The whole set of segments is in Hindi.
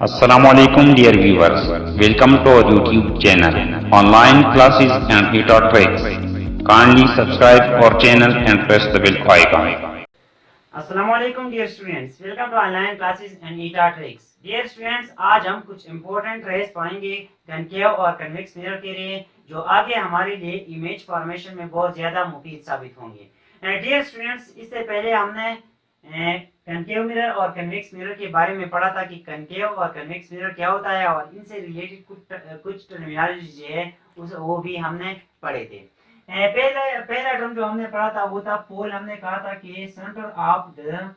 Assalamualaikum dear viewers. Welcome to our YouTube channel. Online classes and ETA tricks. Kindly subscribe our channel and press the bell icon. अस्सलामुअलैकुम dear students, welcome to online classes and eta tricks. Dear students, आज हम कुछ इंपॉर्टेंट रेस पढ़ेंगे कनकेव और कन्वेक्स मिरर के लिए, जो आगे हमारे लिए इमेज फॉर्मेशन में बहुत ज़्यादा मुफीद साबित होंगे। डियर स्टूडेंट्स, इससे पहले हमने कनकेव मिरर और कन्वेक्स मिरर के बारे में पढ़ा था कि कनकेव और कन्वेक्स मिरर क्या होता है, और इनसे रिलेटेड कुछ टर्मिनोलॉजी जो है वो भी हमने पढ़े थे। पहला टर्म जो हमने पढ़ा था वो था पोल। हमने कहा था कि centre of the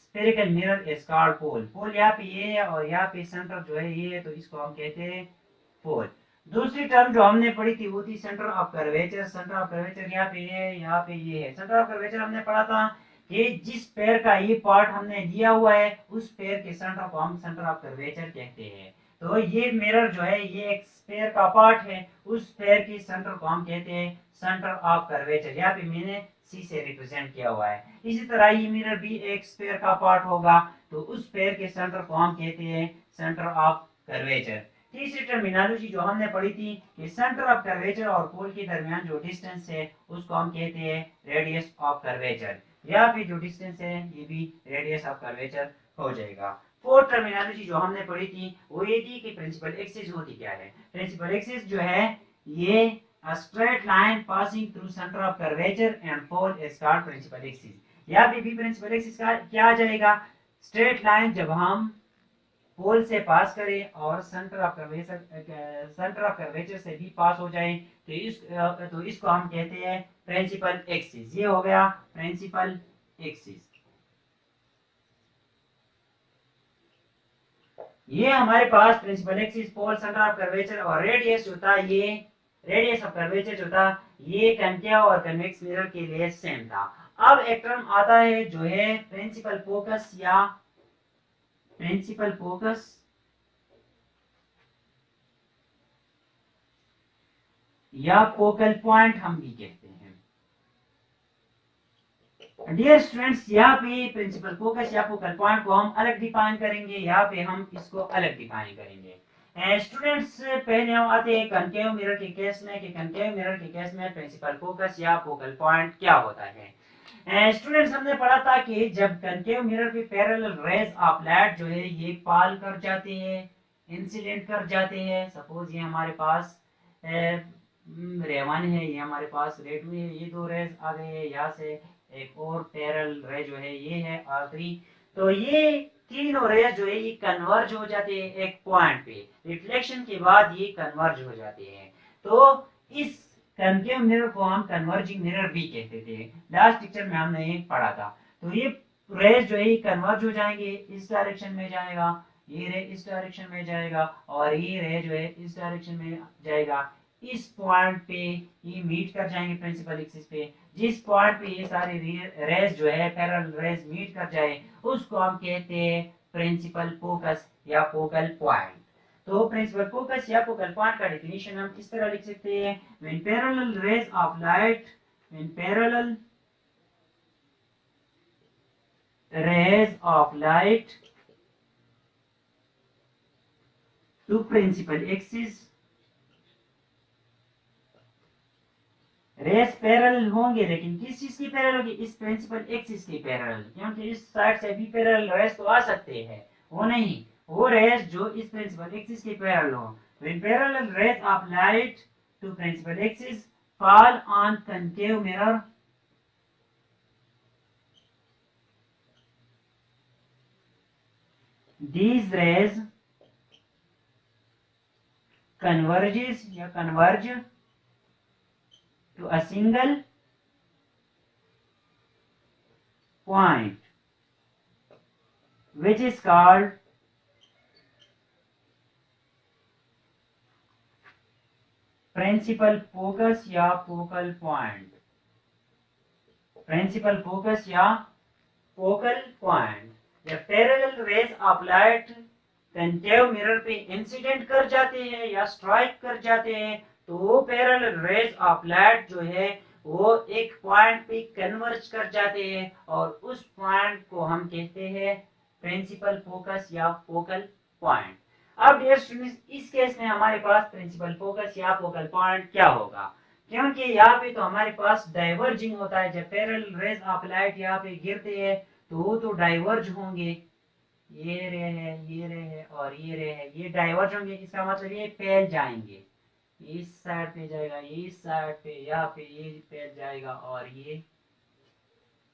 spherical mirror is called pole. Pole यहाँ पे ये है और यहाँ पे सेंटर जो है ये है, तो इसको हम कहते हैं पोल। दूसरी टर्म जो हमने पढ़ी थी वो थी centre of curvature. Centre of curvature यहाँ पे है, यहाँ पे ये है। सेंटर ऑफ कर्वेचर हमने पढ़ा था कि जिस पैर का ये पार्ट हमने लिया हुआ है उस पैर के सेंटर को हम सेंटर ऑफ कर्वेचर कहते हैं। तो ये मिरर जो है ये एक स्फेयर का पार्ट है, उस स्फेयर की सेंटर को हम कहते हैं सेंटर ऑफ कर्वेचर। यहाँ पे मैंने सी से रिप्रेजेंट किया हुआ है। इसी तरह ये मिरर भी एक स्फेयर का पार्ट होगा, तो उस स्फेयर के सेंटर को हम कहते हैं सेंटर ऑफ कर्वेचर। तीसरी टर्मिनोलॉजी जो हमने पढ़ी थी कि सेंटर ऑफ कर्वेचर और पोल के दरमियान जो डिस्टेंस है उसको हम कहते हैं रेडियस ऑफ कर्वेचर। यहाँ पे जो डिस्टेंस है ये भी रेडियस ऑफ कर्वेचर हो जाएगा। फोर्थ टर्मिनोलॉजी जो हमने पढ़ी थी वो ये थी कि प्रिंसिपल एक्सिस होती क्या है। प्रिंसिपल एक्सिस जो है ये a straight line passing through center of curvature and pole is called principal axis। यहाँ पे भी प्रिंसिपल एक्सिस का क्या आ जाएगा, स्ट्रेट लाइन जब हम पोल से पास करें और सेंटर ऑफ कर्वेचर से भी पास हो जाए तो इसको हम कहते हैं प्रिंसिपल एक्सिस। ये हो गया प्रिंसिपल एक्सिस। ये हमारे पास principal axis, pole, centre of curvature और रेडियस होता है। ये रेडियस ऑफ कर्वेचर जो था ये कनकेव और कन्वेक्स मिरर के लिए सेम था। अब एक टर्म आता है जो है प्रिंसिपल फोकस या प्रिंसिपल फोकस या फोकल पॉइंट हम भी कहते हैं। डियर स्टूडेंट्स, यहाँ पे प्रिंसिपल फोकस या फोकल पॉइंट को हम अलग डिफाइन करेंगे, यहाँ पे हम इसको अलग डिफाइन करेंगे। स्टूडेंट्स, पहले हम आते हैं कनकेव मिरर के केस में कि कनकेव मिरर के केस में प्रिंसिपल फोकस या फोकल पॉइंट क्या होता है। स्टूडेंट्स, हमने पढ़ा था कि जब कनकेव मिरर पे पैरेलल रेज ऑफ लाइट जो है ये पाल कर जाते हैं, इंसिडेंट कर जाते हैं। सपोज ये हमारे पास रे 1 है, ये हमारे पास रे 2 है, ये दो रेज आ गए हैं। यहाँ से एक और पैरेलल रे जो है ये है R3। तो ये तीनों रेज जो है ये कन्वर्ज हो जाते हैं एक पॉइंट पे। रिफ्लेक्शन के बाद ये कन्वर्ज हो जाते हैं। तो इस कनकेव मिरर को हम कन्वर्जिंग मिरर भी कहते थे। लास्ट लेक्चर में हमने ये पढ़ा था। तो ये रेज जो है कन्वर्ज हो जाएंगे, इस डायरेक्शन में जाएगा, ये रे इस डायरेक्शन में जाएगा और ये रे जो है इस डायरेक्शन में जाएगा। इस पॉइंट पे ये मीट कर जाएंगे प्रिंसिपल एक्सिस पे। जिस पॉइंट पे ये सारे रेज जो है पैरेलल रेज मीट कर जाए उसको हम कहते हैं प्रिंसिपल फोकस या फोकल पॉइंट। तो प्रिंसिपल फोकस या फोकल पॉइंट का डेफिनेशन हम किस तरह लिख सकते हैं, when parallel rays of light, when parallel rays of light to principal axis, rays parallel होंगे लेकिन किस चीज की पैरेलल होगी, इस प्रिंसिपल एक्सिस की पैरेलल। क्योंकि इस साइड से भी पैरेलल रेस तो आ सकते हैं, वो नहीं, वो रेस जो इस प्रिंसिपल एक्सिस के पैरेलल हो। When parallel rays of light to principal axis fall on concave mirror, these rays converges या converge to a single point which is called principal focus या फोकल पॉइंट। प्रिंसिपल फोकस या फोकल पॉइंट। जब parallel rays of light concave mirror पे इंसिडेंट कर जाते हैं या स्ट्राइक कर जाते हैं तो वो पैरेलल रेज ऑफ लाइट जो है वो एक पॉइंट पे कन्वर्ज कर जाते हैं और उस पॉइंट को हम कहते हैं प्रिंसिपल फोकस या फोकल पॉइंट। अब डियर स्टूडेंट्स इस केस में हमारे पास प्रिंसिपल फोकस या फोकल पॉइंट क्या होगा, क्योंकि यहाँ पे तो हमारे पास डाइवर्जिंग होता है। जब पैरेलल रेज ऑफ लाइट यहाँ पे गिरते हैं तो वो तो डाइवर्ज होंगे, ये रे है, ये रे है और ये रे है, ये डाइवर्ज होंगे। इसका मतलब ये फैल जाएंगे, इस साइड पे जाएगा, इस साइड पे, यहाँ पे ये फैल जाएगा और ये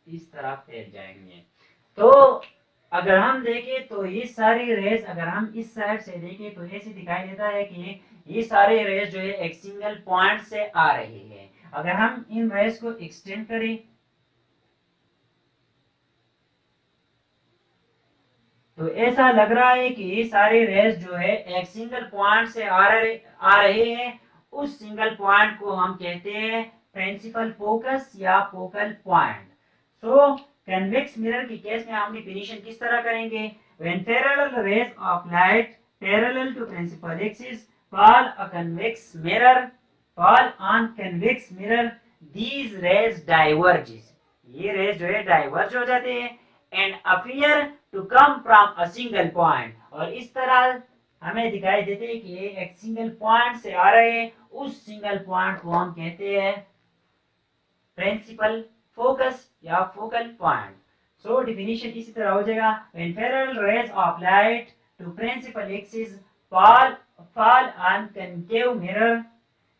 इस तरह फैल जाएंगे। तो अगर हम देखें तो ये सारी रेस अगर हम इस साइड से देखें तो ऐसे दिखाई देता है कि ये सारे रेस जो है एक सिंगल पॉइंट से आ रहे हैं। अगर हम इन रेस को एक्सटेंड करें तो ऐसा लग रहा है कि ये सारे रेस जो है एक सिंगल पॉइंट से आ रहे हैं। उस सिंगल पॉइंट को हम कहते हैं प्रिंसिपल फोकस या focal point. So convex mirror की केस में हम डिफिनीशन किस तरह करेंगे? When parallel rays of light parallel to principal axis fall a convex mirror fall on convex mirror these rays diverges, ये रेज जो है डाइवर्ज हो जाते हैं and appear to come from a single point, और इस तरह हमें दिखाई देते हैं कि एक सिंगल पॉइंट से आ रहे हैं। उस सिंगल पॉइंट को हम कहते हैं प्रिंसिपल फोकस या फोकल पॉइंट। सो डिफिनीशन इसी तरह हो जाएगा, when parallel rays of light to principal axis fall on concave mirror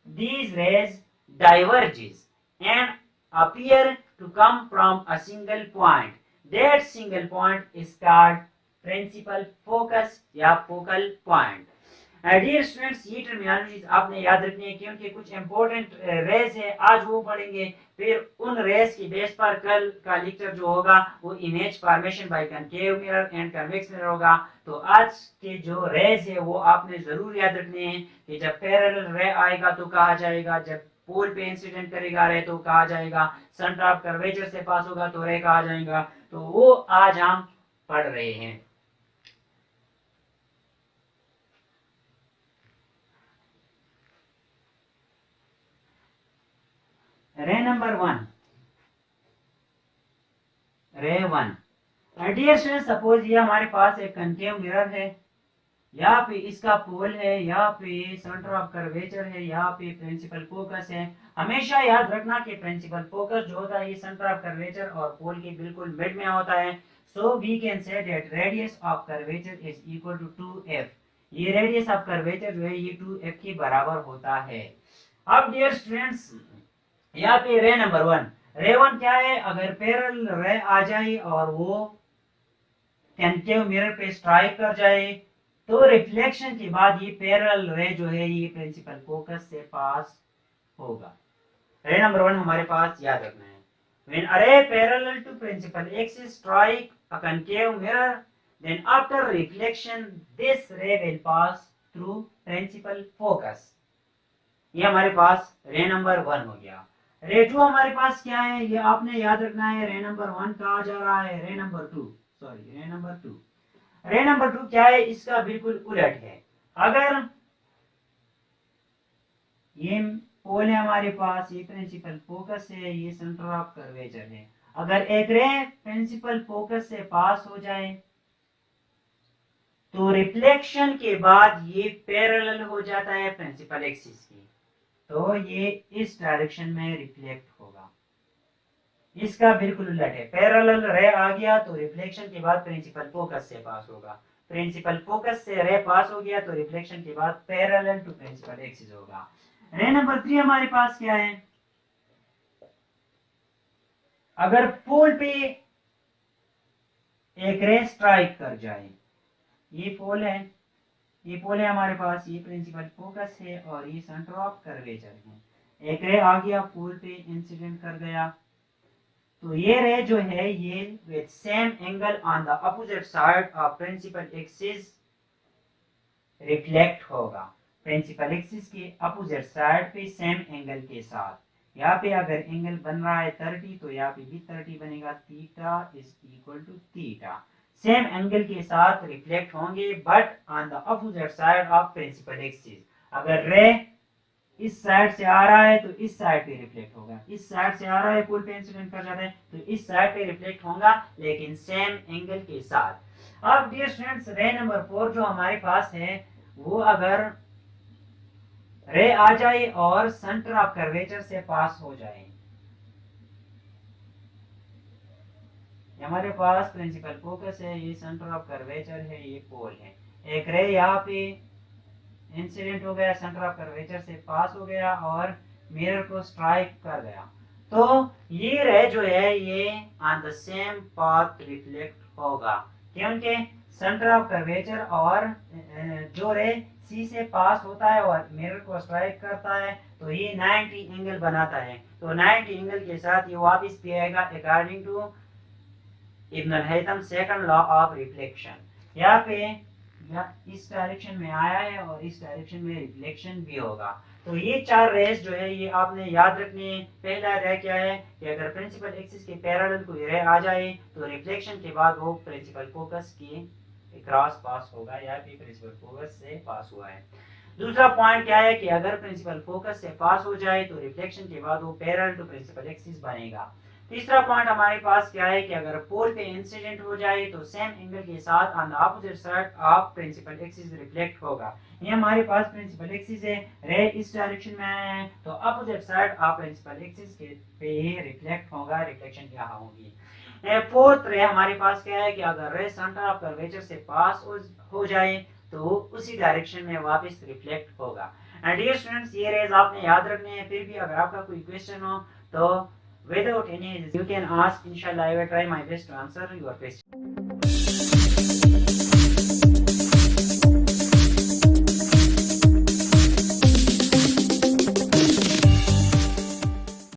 these rays diverges and appear to come from a single point, that single point is called principal focus या focal point। डियर स्टूडेंट्स ये टर्मिनोलॉजीज आपने याद रखनी है क्योंकि कुछ इंपॉर्टेंट रेस है, आज वो पढ़ेंगे। फिर उन रेस की बेस पर कल का लेक्चर जो होगा वो image formation by concave mirror and convex mirror होगा। तो आज के जो रेस है वो आपने जरूर याद रखने हैं कि जब पैरेलल रे आएगा तो कहा जाएगा, जब पोल पे इंसिडेंट करेगा रे तो कहा जाएगा, सेंटर ऑफ कर्वेचर से पास होगा तो रे कहा जाएगा। तो वो आज हम पढ़ रहे हैं। रे नंबर 1, रे 1। डियर स्टूडेंट सपोज ये हमारे पास एक कनकेव मिरर है, यहाँ पे इसका पोल है, यहाँ पे सेंटर ऑफ कर्वेचर है, यहाँ पे प्रिंसिपल फोकस है। हमेशा याद रखना कि प्रिंसिपल फोकस जो होता है ये सेंटर ऑफ कर्वेचर और पोल के बिल्कुल मिड में होता है। So we can say that radius of curvature is equal to 2f। ये रेडियस ऑफ कर्वेचर जो है ये 2f के बराबर होता है। अब डियर स्टूडेंट्स यहाँ पे रे नंबर 1, रे 1 क्या है? अगर पैरेलल रे आ जाए और वो कनकेव मिरर पे स्ट्राइक कर जाए तो रिफ्लेक्शन के बाद ये पैरेलल रे जो है ये प्रिंसिपल फोकस से पास होगा। रे नंबर 1 हमारे पास याद रखना है। When a ray parallel to principal axis strike a concave mirror, then after reflection this ray will pass through principal focus। ये हमारे पास रे नंबर 1 हो गया। रे 2 हमारे पास क्या है ये आपने याद रखना है। रे नंबर 1 कहा जा रहा है रे नंबर 2, सॉरी रे नंबर 2। रे नंबर 2 क्या है? इसका बिल्कुल उलट है। अगर ये पोल है हमारे पास, ये प्रिंसिपल फोकस है, ये सेंटर ऑफ कर्वेचर है। अगर एक रे प्रिंसिपल फोकस से पास हो जाए तो रिफ्लेक्शन के बाद ये पैरेलल हो जाता है प्रिंसिपल एक्सिस की, तो ये इस डायरेक्शन में रिफ्लेक्ट होगा। इसका बिल्कुल उलट है, पैरेलल रे आ गया तो रिफ्लेक्शन के बाद प्रिंसिपल फोकस से पास होगा, प्रिंसिपल फोकस से रे पास हो गया तो रिफ्लेक्शन के बाद पैरेलल टू प्रिंसिपल एक्सिस होगा। रे नंबर 3 हमारे पास क्या है? अगर पोल पे एक रे स्ट्राइक कर जाए, ये पोल है, ये पोल है हमारे पास, ये प्रिंसिपल फोकस है और ये सेंटर ऑफ कर्वेचर है। एक रे आ गया पोल पे इंसिडेंट कर गया तो ये रे जो है ये with same angle on the opposite side of principal axis reflect होगा। प्रिंसिपल एक्सिस के अपोजिट साइड पे सेम एंगल के साथ। यहाँ पे अगर एंगल बन रहा है 30 तो यहाँ पे भी 30 बनेगा, theta is equal to theta. Same angle के साथ रिफ्लेक्ट होंगे but on the opposite side of principal axis. अगर रे इस साइड से आ रहा है तो इस साइड पे रिफ्लेक्ट होगा, इस साइड से आ रहा है पोल पे इंसिडेंट कर जाता है तो इस साइड पे रिफ्लेक्ट होगा लेकिन सेम एंगल के साथ। अब डियर स्टूडेंट्स रे नंबर 4 जो हमारे पास है वो अगर रे आ जाए और सेंटर ऑफ कर्वेचर से पास हो जाए, हमारे पास प्रिंसिपल फोकस है, ये सेंटर ऑफ कर्वेचर है, ये पोल है, एक रे यहाँ पे इंसिडेंट हो गया, सेंटर ऑफ कर्वेचर से पास हो गया और मिरर को स्ट्राइक कर गया, तो ये रे जो है ये on the same path reflect होगा, क्योंकि सेंटर ऑफ कर्वेचर और जो रे सी से पास होता है और मिरर को स्ट्राइक करता है, तो ये 90 एंगल बनाता है, तो 90 एंगल के साथ ये वापस भी आएगा according to Ibn al Haytham second law of reflection. यहाँ पे इस डायरेक्शन में आया है और इस डायरेक्शन में रिफ्लेक्शन भी होगा, तो ये चार रेस जो है ये आपने याद रखनी है। पहला रे क्या है कि अगर प्रिंसिपल एक्सिस के पैरेलल कोई रे आ जाए तो रिफ्लेक्शन के बाद वो प्रिंसिपल फोकस के क्रॉस पास होगा या फिर प्रिंसिपल फोकस से पास हुआ है। दूसरा पॉइंट क्या है कि अगर प्रिंसिपल फोकस से पास हो जाए तो रिफ्लेक्शन के बाद वो पैरेलल टू प्रिंसिपल एक्सिस बनेगा। तीसरा पॉइंट हमारे पास क्या है कि अगर पोल पे इंसिडेंट हो जाए तो सेम एंगल के साथ on the opposite side of principal axis reflect होगा। ये हमारे पास प्रिंसिपल एक्सिस है, रे इस डायरेक्शन में आया है तो opposite side of principal axis के पे रिफ्लेक्ट होगा, रिफ्लेक्शन यहाँ होगी। फोर्थ रे हमारे पास क्या है कि अगर रे सेंटर ऑफ कर्वेचर से पास हो जाए तो उसी डायरेक्शन में वापस रिफ्लेक्ट होगा। एंड डियर स्टूडेंट्स, ये रेज आपने याद रखने हैं। फिर भी अगर आपका कोई क्वेश्चन हो तो without any you can ask, inshallah I will try my best to answer your question.